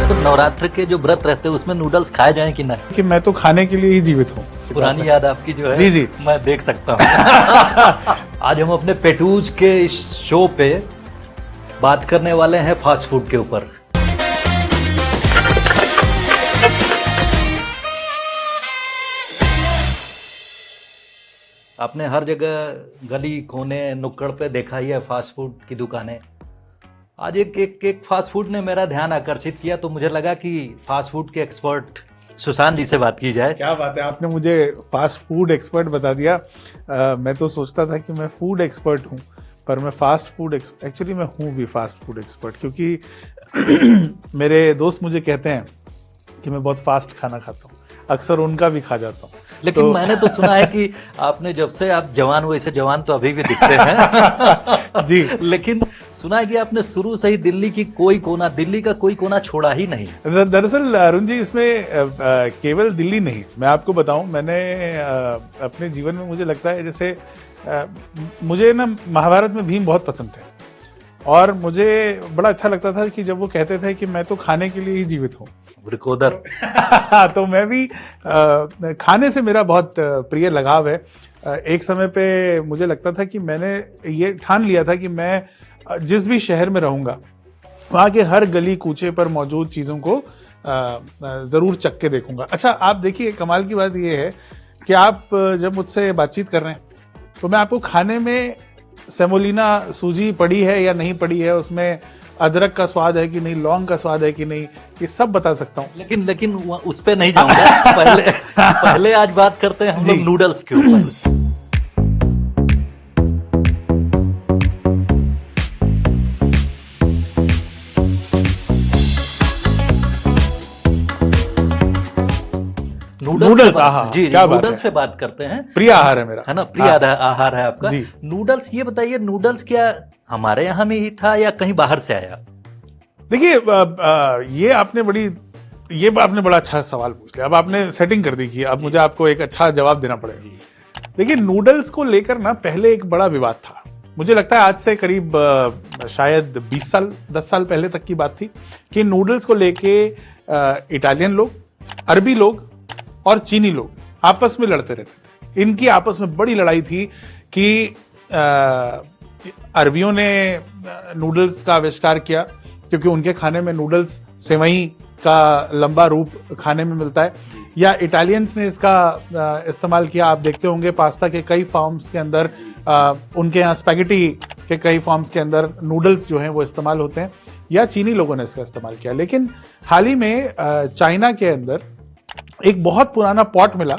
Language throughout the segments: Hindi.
तो नवरात्र के जो व्रत रहते हैं उसमें नूडल्स खाए जाएं कि नहीं? कि मैं तो खाने के लिए ही जीवित हूँ। पुरानी याद आपकी जो है जी जी मैं देख सकता हूँ। आज हम अपने पेटूज के इस शो पे बात करने वाले हैं फास्ट फूड के ऊपर। आपने हर जगह गली कोने नुक्कड़ पे देखा ही है फास्ट फूड की दुकानें। आज एक फास्ट फूड ने मेरा ध्यान आकर्षित किया, तो मुझे लगा कि फास्ट फूड के एक्सपर्ट सुशांत जी से बात की जाए। क्या बात है, आपने मुझे फास्ट फूड एक्सपर्ट बता दिया। मैं तो सोचता था कि मैं फूड एक्सपर्ट हूँ, पर मैं फास्ट फूड एक्चुअली मैं हूँ भी फास्ट फूड एक्सपर्ट, क्योंकि मेरे दोस्त मुझे कहते हैं कि मैं बहुत फास्ट खाना खाता हूँ, अक्सर उनका भी खा जाता हूँ। लेकिन मैंने तो सुना है कि आपने जब से आप जवान हुए, ऐसे जवान तो अभी भी दिखते हैं जी, लेकिन सुना है कि आपने शुरू से ही दिल्ली का कोई कोना छोड़ा ही नहीं। दरअसल अरुण जी, इसमें केवल दिल्ली नहीं, मैं आपको बताऊं, मैंने अपने जीवन में मुझे लगता है जैसे मुझे ना महाभारत में भीम बहुत पसंद थे, और मुझे बड़ा अच्छा लगता था कि जब वो कहते थे कि मैं तो खाने के लिए ही जीवित हूँ। रिकॉर्डर तो मैं भी खाने से मेरा बहुत प्रिय लगाव है। एक समय पे मुझे लगता था कि मैंने ये ठान लिया था कि मैं जिस भी शहर में रहूंगा वहां के हर गली कूचे पर मौजूद चीजों को जरूर चख के देखूंगा। अच्छा, आप देखिए, कमाल की बात यह है कि आप जब मुझसे बातचीत कर रहे हैं तो मैं आपको खाने में सेमोलिना सूजी पड़ी है या नहीं पड़ी है, उसमें अदरक का स्वाद है कि नहीं, लौंग का स्वाद है कि नहीं, ये सब बता सकता हूँ। लेकिन उस पे नहीं जाऊंगा। पहले आज बात करते हैं हम लोग नूडल्स के ऊपर। नूडल्स, जी क्या बात नूडल्स है। पे बात करते हैं। प्रिय आहार है मेरा, है ना, प्रिय आहार है आपका जी। नूडल्स। ये बताइए, नूडल्स क्या हमारे यहाँ में ही था या कहीं बाहर से आया? देखिए, ये आपने बड़ा अच्छा सवाल पूछ लिया। अब आपने सेटिंग कर दी कि अब मुझे आपको एक अच्छा जवाब देना पड़ेगा। देखिए, नूडल्स को लेकर ना पहले एक बड़ा विवाद था। मुझे लगता है आज से करीब शायद 10 साल पहले तक की बात थी कि नूडल्स को लेके इटालियन लोग, अरबी लोग और चीनी लोग आपस में लड़ते रहते थे। इनकी आपस में बड़ी लड़ाई थी कि अरबियों ने नूडल्स का आविष्कार किया क्योंकि उनके खाने में नूडल्स सेवई का लंबा रूप खाने में मिलता है, या इटालियंस ने इसका इस्तेमाल किया। आप देखते होंगे पास्ता के कई फॉर्म्स के अंदर, उनके यहाँ स्पैगेटी के कई फॉर्म्स के अंदर नूडल्स जो हैं वो इस्तेमाल होते हैं, या चीनी लोगों ने इसका इस्तेमाल किया। लेकिन हाल ही में चाइना के अंदर एक बहुत पुराना पॉट मिला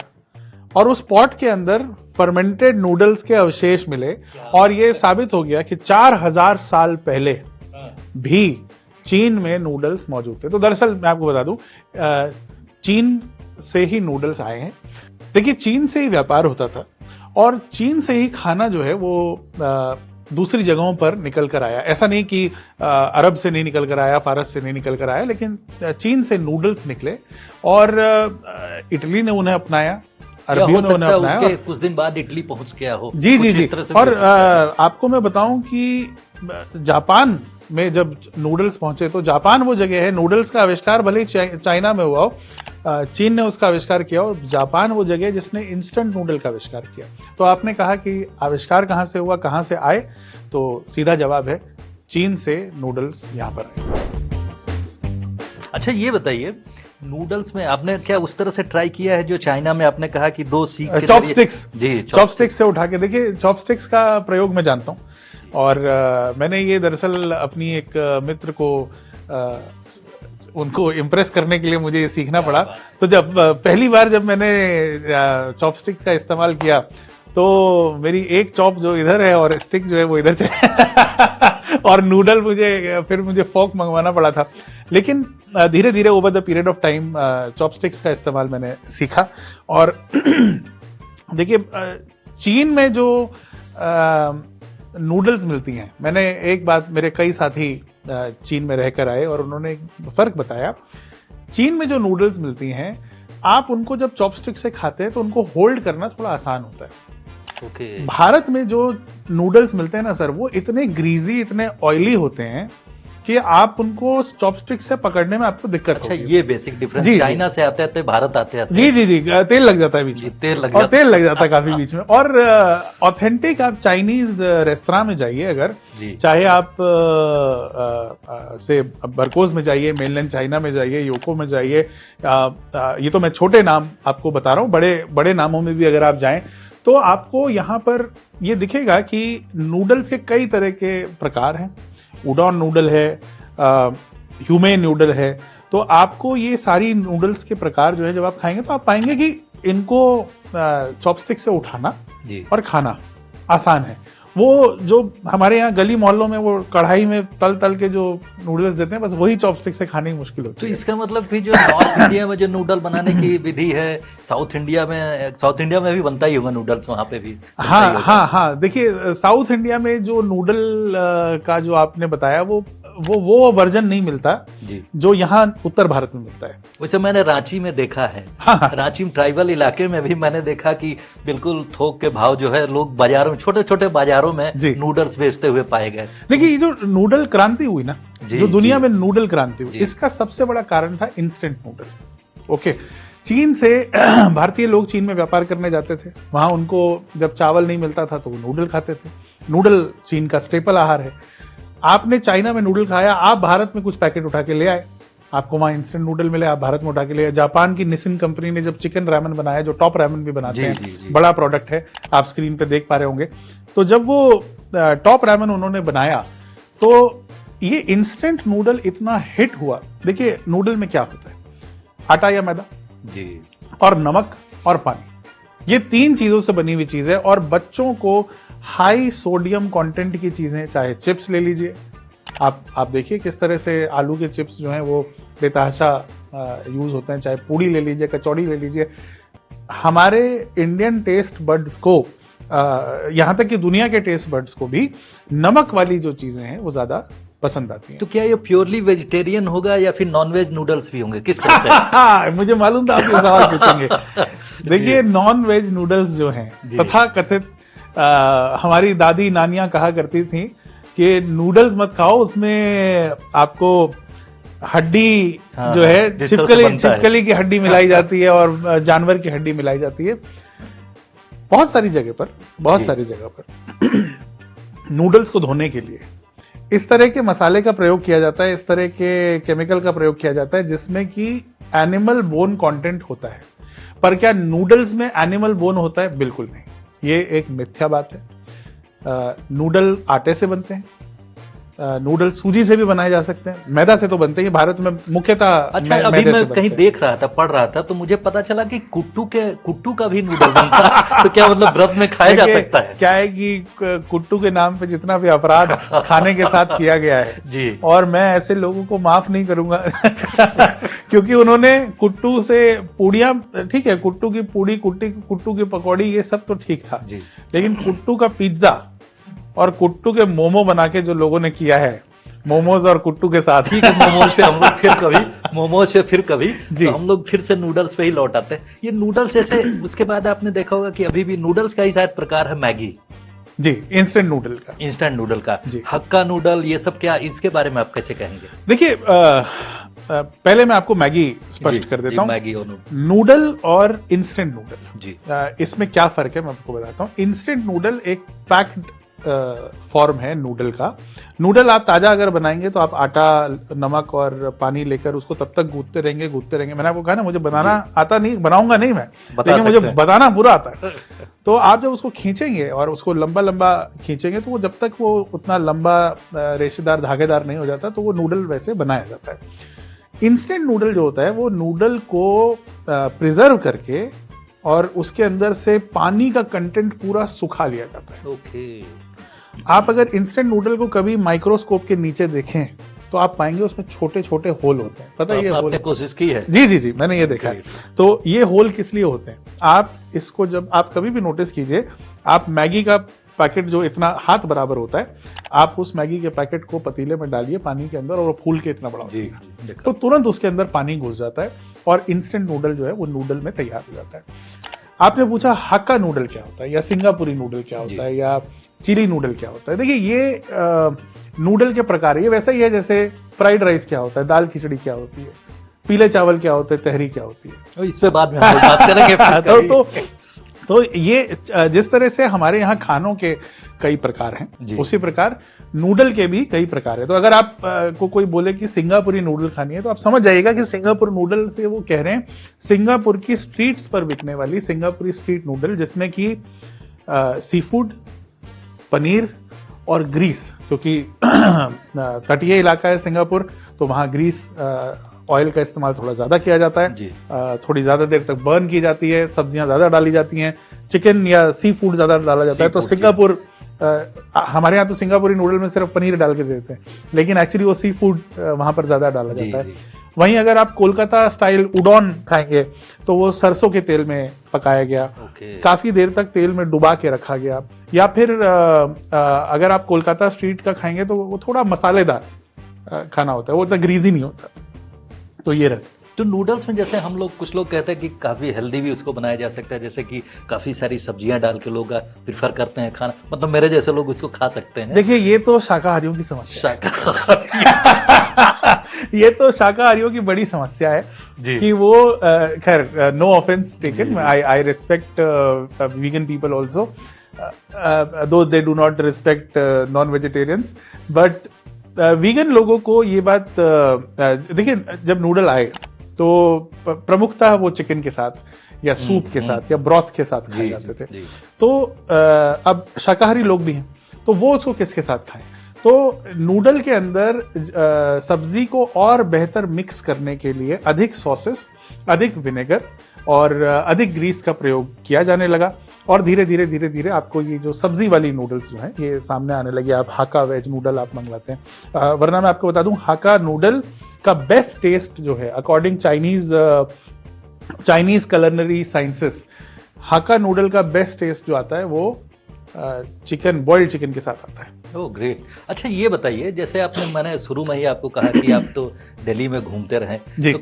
और उस पॉट के अंदर फर्मेंटेड नूडल्स के अवशेष मिले, और ये साबित हो गया कि 4000 साल पहले भी चीन में नूडल्स मौजूद थे। तो दरअसल मैं आपको बता दूं, चीन से ही नूडल्स आए हैं। देखिए, चीन से ही व्यापार होता था और चीन से ही खाना जो है वो दूसरी जगहों पर निकल कर आया। ऐसा नहीं कि अरब से नहीं निकल कर आया, फारस से नहीं निकल कर आया, लेकिन चीन से नूडल्स निकले और इटली ने उन्हें अपनाया, अरबियों ने उन्हें अपनाया। उसके कुछ दिन बाद इटली पहुंच गया हो। जी जी जी। और आपको मैं बताऊं कि जापान में जब नूडल्स पहुंचे तो जापान वो जगह है, नूडल्स का आविष्कार भले ही चाइना में हुआ हो, चीन ने उसका आविष्कार किया, और जापान वो जगह है जिसने इंस्टेंट नूडल का आविष्कार किया। तो आपने कहा कि आविष्कार कहां से हुआ, कहां से आए, तो सीधा जवाब है चीन से नूडल्स यहां पर आए। अच्छा, ये बताइए, नूडल्स में आपने क्या उस तरह से ट्राई किया है जो चाइना में आपने कहा कि 2 सीख के चॉपस्टिक्स? जी, चॉपस्टिक्स से उठा के देखिए, चॉपस्टिक्स का प्रयोग मैं जानता हूँ, और मैंने ये दरअसल अपनी एक मित्र को उनको इम्प्रेस करने के लिए मुझे ये सीखना पड़ा। तो जब पहली बार जब मैंने चॉपस्टिक का इस्तेमाल किया तो मेरी एक चॉप जो इधर है और स्टिक जो है वो इधर चले और नूडल मुझे फोक मंगवाना पड़ा था। लेकिन धीरे धीरे over the period of time chopsticks का इस्तेमाल मैंने सीखा। और देखिए, चीन में जो नूडल्स मिलती हैं, मैंने एक बात, मेरे कई साथी चीन में रहकर आए और उन्होंने एक फर्क बताया। चीन में जो नूडल्स मिलती हैं, आप उनको जब चॉपस्टिक से खाते हैं तो उनको होल्ड करना थोड़ा आसान होता है। भारत में जो नूडल्स मिलते हैं ना सर, वो इतने ग्रीजी, इतने ऑयली होते हैं कि आप उनको चॉपस्टिक से पकड़ने में आपको दिक्कत अच्छा, होगी। ये बेसिक डिफरेंस। जी, चाइना से आते आते भारत आते आते जी जी जी, तेल लग जाता है बीच में, तेल लग और जाता तेल लग जाता है काफी बीच में। और ऑथेंटिक आप चाइनीज रेस्तरां में जाइए अगर, जी। चाहे आप से बरकोज में जाइए, मेनलैंड चाइना में जाइए, योको में जाइए, ये तो मैं छोटे नाम आपको बता रहा हूँ, बड़े बड़े नामों में भी अगर आप जाएं तो आपको यहाँ पर ये दिखेगा कि नूडल्स के कई तरह के प्रकार हैं। उडॉन नूडल है, ह्यूमेन नूडल है। तो आपको ये सारी नूडल्स के प्रकार जो है जब आप खाएंगे तो आप पाएंगे कि इनको चॉपस्टिक से उठाना जी। और खाना आसान है। वो जो हमारे यहाँ गली मोहल्लों में वो कढ़ाई में तल तल के जो नूडल्स देते हैं, बस वही चॉपस्टिक से खाने की मुश्किल होती तो है। इसका मतलब कि जो नॉर्थ इंडिया में जो नूडल बनाने की विधि है, साउथ इंडिया में भी बनता ही होगा नूडल्स, वहां पे भी बनता ही हाँ होगा। हाँ हाँ, देखिए साउथ इंडिया में जो नूडल का जो आपने बताया वो वर्जन नहीं मिलता जी। जो यहाँ उत्तर भारत में मिलता है। वैसे मैंने रांची में देखा है, हाँ। रांची ट्राइबल इलाके में भी मैंने देखा कि बिल्कुल थोक के भाव जो है लोग बाजारों में, छोटे छोटे बाजारों में जी। नूडल्स बेचते हुए पाए गए। देखिए ये जो नूडल क्रांति हुई ना, जी, जो दुनिया जी। में नूडल क्रांति हुई, जी। इसका सबसे बड़ा कारण था इंस्टेंट नूडल। ओके, चीन से भारतीय लोग चीन में व्यापार करने जाते थे, वहां उनको जब चावल नहीं मिलता था तो वो नूडल खाते थे। नूडल चीन का स्टेपल आहार है। आपने चाइना में नूडल खाया, आप भारत में कुछ पैकेट उठा के ले आए, आपको वहां इंस्टेंट नूडल मिले, आप भारत में उठा के ले आए। जापान की निसिन कंपनी ने जब चिकन रैमन बनाया, जो टॉप रैमन भी बनाते जी, हैं, जी, जी। बड़ा प्रोडक्ट है, आप स्क्रीन पे देख पा रहे होंगे। तो जब वो टॉप रैमन उन्होंने बनाया तो ये इंस्टेंट नूडल इतना हिट हुआ। देखिए नूडल में क्या होता है, आटा या मैदा जी। और नमक और पानी, ये तीन चीजों से बनी हुई चीज है। और बच्चों को हाई सोडियम कंटेंट की चीजें, चाहे चिप्स ले लीजिए, आप देखिए किस तरह से आलू के चिप्स जो हैं वो बेतहाशा यूज होते हैं, चाहे पूड़ी ले लीजिए, कचौड़ी ले लीजिए। हमारे इंडियन टेस्ट बड्स को, यहाँ तक कि दुनिया के टेस्ट बड्स को भी नमक वाली जो चीजें हैं वो ज्यादा पसंद आती हैं। तो क्या ये प्योरली वेजिटेरियन होगा या फिर नॉनवेज नूडल्स भी होंगे, किस तरह से? मुझे मालूम था आप ये सवाल पूछेंगे। देखिए नॉन वेज नूडल्स जो हैं, तथा कथित हमारी दादी नानियां कहा करती थी कि नूडल्स मत खाओ, उसमें आपको हड्डी हाँ, जो है जिस तरह से बनता है। छिपकली की हड्डी मिलाई जाती है और जानवर की हड्डी मिलाई जाती है। बहुत सारी जगह पर नूडल्स को धोने के लिए इस तरह के मसाले का प्रयोग किया जाता है, इस तरह के केमिकल का प्रयोग किया जाता है जिसमें कि एनिमल बोन कंटेंट होता है। पर क्या नूडल्स में एनिमल बोन होता है? बिल्कुल नहीं, ये एक मिथ्या बात है। नूडल आटे से बनते हैं, नूडल सूजी से भी बनाए जा सकते हैं, मैदा से तो बनते हैं भारत में मुख्यतः। अच्छा, अभी मैं कहीं देख रहा था, पढ़ रहा था, तो मुझे पता चला कि कुट्टू का भी नूडल बनता है। तो क्या मतलब व्रत में खाया जा सकता है? क्या है कि कुट्टू के नाम पे जितना भी अपराध खाने के साथ किया गया है जी, और मैं ऐसे लोगों को माफ नहीं करूंगा क्योंकि उन्होंने कुट्टू से पूड़ियां, ठीक है, कुट्टू की पूड़ी, कुट्टू की पकौड़ी, ये सब तो ठीक था जी। लेकिन कुट्टू का पिज्जा और कुट्टू के मोमो बना के जो लोगों ने किया है, मोमोज और कुट्टू के साथ, ठीक है, मोमोज पे हम लोग फिर कभी जी। तो हम लोग फिर से नूडल्स पे ही लौट आते हैं। ये नूडल्स जैसे, उसके बाद आपने देखा होगा कि अभी भी नूडल्स का ही शायद प्रकार है मैगी जी, इंस्टेंट नूडल का, इंस्टेंट नूडल का जी। हक्का नूडल, ये सब क्या, इसके बारे में आप कैसे कहेंगे? देखिए पहले मैं आपको मैगी स्पष्ट कर देता हूँ। मैगी और नूडल और इंस्टेंट नूडल जी, इसमें क्या फर्क है मैं आपको बताता हूँ। इंस्टेंट नूडल एक पैक्ड फॉर्म है नूडल का। नूडल आप ताजा अगर बनाएंगे तो आप आटा, नमक और पानी लेकर उसको तब तक गूंथते रहेंगे। मैंने आपको कहा ना, मुझे बनाना आता नहीं, बनाऊंगा नहीं मैं, लेकिन मुझे बताना बुरा आता है। तो आप जब उसको खींचेंगे और उसको लंबा लंबा खींचेंगे तो वो जब तक वो उतना लंबा रेशेदार धागेदार नहीं हो जाता तो वो नूडल वैसे बनाया जाता है। इंस्टेंट नूडल जो होता है वो नूडल को प्रिजर्व करके और उसके अंदर से पानी का कंटेंट पूरा सुखा लिया जाता है। ओके। आप अगर इंस्टेंट नूडल को कभी माइक्रोस्कोप के नीचे देखें तो आप पाएंगे उसमें छोटे छोटे होल होते हैं। पता है ये होल? आपने कोशिश की है? जी जी जी, मैंने ये देखा है। तो ये होल किस लिए होते हैं? आप इसको जब आप कभी भी नोटिस कीजिए, आप मैगी का पैकेट जो इतना हाथ बराबर होता है, आप उस मैगी के पैकेट को पतीले में डालिए पानी के अंदर और वो फूल के इतना बड़ा होता है, तो तुरंत उसके अंदर पानी घुस जाता है और इंस्टेंट नूडल जो है वो नूडल में तैयार हो जाता है। आपने पूछा हक्का नूडल क्या होता है या सिंगापुरी नूडल क्या होता है या चिली नूडल क्या होता है। देखिए ये नूडल के प्रकार है, ये वैसा ही है जैसे फ्राइड राइस क्या होता है, दाल खिचड़ी क्या होती है, पीले चावल क्या होते हैं, तहरी क्या होती है। तो इस पे बाद में हम लोग बात करेंगे फिर कभी। तो ये जिस तरह से हमारे यहाँ खानों के कई प्रकार जी। हैं, उसी प्रकार नूडल के भी कई प्रकार है। तो अगर आप को कोई बोले कि सिंगापुरी नूडल खानी है, तो आप समझ जाइएगा कि सिंगापुर नूडल से वो कह रहे हैं सिंगापुर की स्ट्रीट्स पर बिकने वाली सिंगापुरी स्ट्रीट नूडल, जिसमें कि सी फूड, पनीर और ग्रीस, क्योंकि तटीय इलाका है सिंगापुर, तो वहाँ ग्रीस ऑयल का इस्तेमाल थोड़ा ज्यादा किया जाता है, थोड़ी ज्यादा देर तक बर्न की जाती है, सब्जियां ज्यादा डाली जाती हैं, चिकन या सी फूड ज्यादा डाला जाता है। तो सिंगापुर हमारे यहाँ तो सिंगापुरी नूडल में सिर्फ पनीर डाल के देते हैं, लेकिन एक्चुअली वो सी फूड वहां पर ज्यादा डाला जाता है। वहीं अगर आप कोलकाता स्टाइल उडॉन खाएंगे तो वो सरसों के तेल में पकाया गया, काफी देर तक तेल में डुबा के रखा गया। या फिर अगर आप कोलकाता स्ट्रीट का खाएंगे तो वो थोड़ा मसालेदार खाना होता है, वो इतना ग्रीजी नहीं होता। तो ये रहे। तो नूडल्स में जैसे हम लोग, कुछ लोग कहते हैं कि काफी हेल्दी भी उसको बनाया जा सकता है, जैसे कि काफी सारी सब्जियां डाल के लोग प्रिफर करते हैं खाना, मतलब मेरे जैसे लोग उसको खा सकते हैं। देखिए ये तो शाकाहारियों की समस्या ये तो शाकाहारियों की बड़ी समस्या है कि वो खैर no offence taken, I respect vegan people also, though they do not respect non vegetarians, but vegan लोगों को ये बात देखिए, जब नूडल आए तो प्रमुखतः वो चिकन के साथ या सूप के साथ या ब्रॉथ के साथ खाए जाते थे। तो अब शाकाहारी लोग भी हैं, तो वो उसको किसके साथ खाएं? तो नूडल के अंदर सब्जी को और बेहतर मिक्स करने के लिए अधिक सॉसेस, अधिक विनेगर और अधिक ग्रीस का प्रयोग किया जाने लगा, और धीरे धीरे आपको ये जो सब्जी वाली नूडल्स जो हैं ये सामने आने लगी। आप हाका वेज नूडल आप मंगवाते हैं, वरना मैं आपको बता दूं हाका नूडल का बेस्ट टेस्ट जो है अकॉर्डिंग चाइनीज कुलिनरी साइंसेस, हाका नूडल का बेस्ट टेस्ट जो आता है वो चिकन, बॉइल्ड चिकन के साथ आता है। Oh great. अच्छा ये बताइए, जैसे आपने, मैंने शुरू में ही आपको कहा कि आप तो दिल्ली में घूमते रहे, तो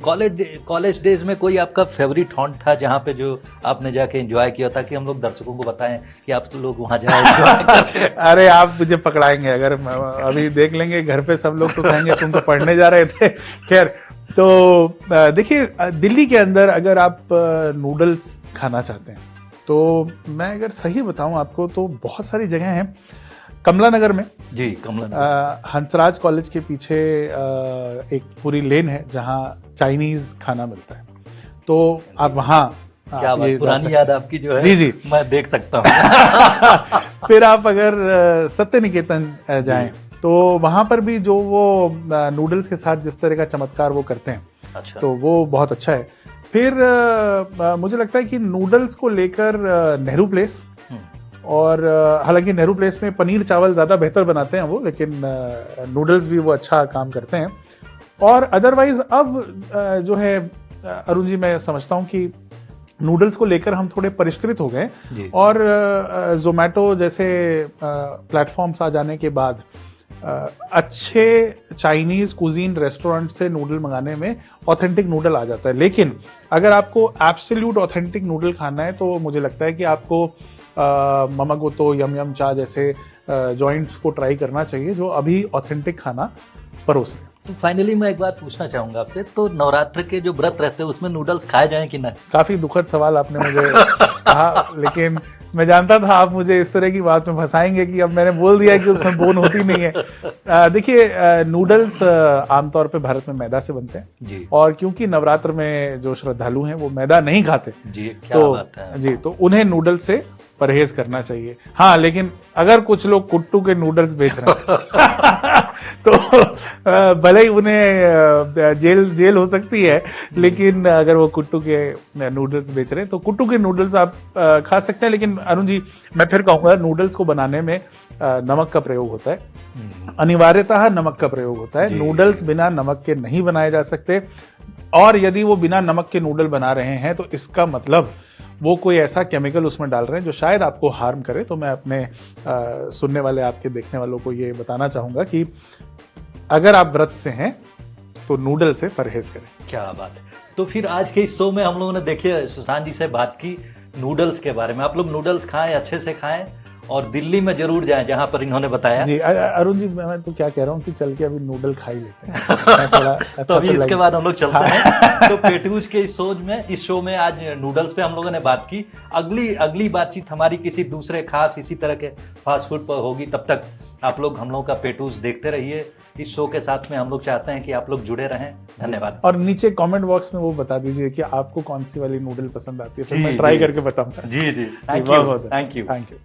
कॉलेज डेज में कोई आपका फेवरेट हॉन्ट था जहाँ पे जो आपने जाके एंजॉय किया, ताकि हम लोग दर्शकों को बताएं कि आप लोग वहाँ जाए? अरे आप मुझे पकड़ाएंगे अगर अभी देख लेंगे घर पे सब लोग तो कहेंगे तुम तो पढ़ने जा रहे थे। खैर, तो देखिए दिल्ली के अंदर अगर आप नूडल्स खाना चाहते हैं तो मैं अगर सही बताऊं आपको तो बहुत सारी जगह हैं। कमला नगर में, जी कमला नगर, हंसराज कॉलेज के पीछे एक पूरी लेन है जहां चाइनीज खाना मिलता है, तो आप वहां, क्या बात, पुरानी याद आपकी जो है जी मैं देख सकता हूँ। फिर आप अगर सत्य निकेतन जाएं तो वहां पर भी जो वो नूडल्स के साथ जिस तरह का चमत्कार वो करते हैं, अच्छा, तो वो बहुत अच्छा है। फिर मुझे लगता है कि नूडल्स को लेकर नेहरू प्लेस, और हालांकि नेहरू प्लेस में पनीर चावल ज़्यादा बेहतर बनाते हैं वो, लेकिन नूडल्स भी वो अच्छा काम करते हैं। और अदरवाइज अब जो है अरुण जी, मैं समझता हूँ कि नूडल्स को लेकर हम थोड़े परिष्कृत हो गए, और जोमेटो जैसे प्लेटफॉर्म्स आ जाने के बाद अच्छे चाइनीज कुजीन रेस्टोरेंट से नूडल मंगाने में ऑथेंटिक नूडल आ जाता है। लेकिन अगर आपको एब्सोल्यूट ऑथेंटिक नूडल खाना है तो मुझे लगता है कि आपको ममागोतो, यम यम चा जैसे जॉइंट्स को ट्राई करना चाहिए जो अभी ऑथेंटिक खाना परोस रहे हैं। तो फाइनली मैं एक बात पूछना चाहूंगा आपसे, तो नवरात्र के जो व्रत रहते हैं उसमें नूडल्स खाए जाएं कि ना? काफी दुखद सवाल आपने मुझे कहा, लेकिन मैं जानता था आप मुझे इस तरह की बात में फंसाएंगे कि अब मैंने बोल दिया कि उसमें बोन होती नहीं है। देखिए नूडल्स आमतौर पे भारत में मैदा से बनते हैं जी, और क्योंकि नवरात्र में जो श्रद्धालु हैं वो मैदा नहीं खाते जी, क्या बात है जी, तो उन्हें नूडल्स से परहेज करना चाहिए। हाँ, लेकिन अगर कुछ लोग कुट्टू के नूडल्स बेच रहे हैं तो भले ही उन्हें जेल हो सकती है, लेकिन अगर वो कुट्टू के नूडल्स बेच रहे हैं तो कुट्टू के नूडल्स आप खा सकते हैं। लेकिन अरुण जी, मैं फिर कहूंगा नूडल्स को बनाने में नमक का प्रयोग होता है, अनिवार्यतः नमक का प्रयोग होता है। नूडल्स बिना नमक के नहीं बनाए जा सकते, और यदि वो बिना नमक के नूडल बना रहे हैं तो इसका मतलब वो कोई ऐसा केमिकल उसमें डाल रहे हैं जो शायद आपको हार्म करे। तो मैं अपने सुनने वाले, आपके देखने वालों को ये बताना चाहूंगा कि अगर आप व्रत से हैं तो नूडल से परहेज करें। क्या बात है। तो फिर आज के इस शो में हम लोगों ने देखिए सुशांत जी से बात की नूडल्स के बारे में। आप लोग नूडल्स खाएं, अच्छे से खाएं, और दिल्ली में जरूर जाएं जहां पर इन्होंने बताया। जी अरुण जी, मैं तो क्या कह रहा हूँ कि चल के अभी नूडल खा ही लेते हैं। मैं थोड़ा अच्छा तो अभी तो इसके लगे। बाद हम लोग चलते हैं। तो पेटूज के इस शो में आज नूडल्स पे हम लोगों ने बात की। अगली बातचीत हमारी किसी दूसरे खास इसी तरह के फास्ट फूड पर होगी। तब तक आप लोग हम लोग का पेटूज देखते रहिए। इस शो के साथ में हम लोग चाहते हैं कि आप लोग जुड़े रहें। धन्यवाद। और नीचे कमेंट बॉक्स में वो बता दीजिए कि आपको कौन सी वाली नूडल पसंद आती है, फिर जी, मैं ट्राई जी। करके बताऊंगा। जी जी, बहुत बहुत थैंक यू। Thank you.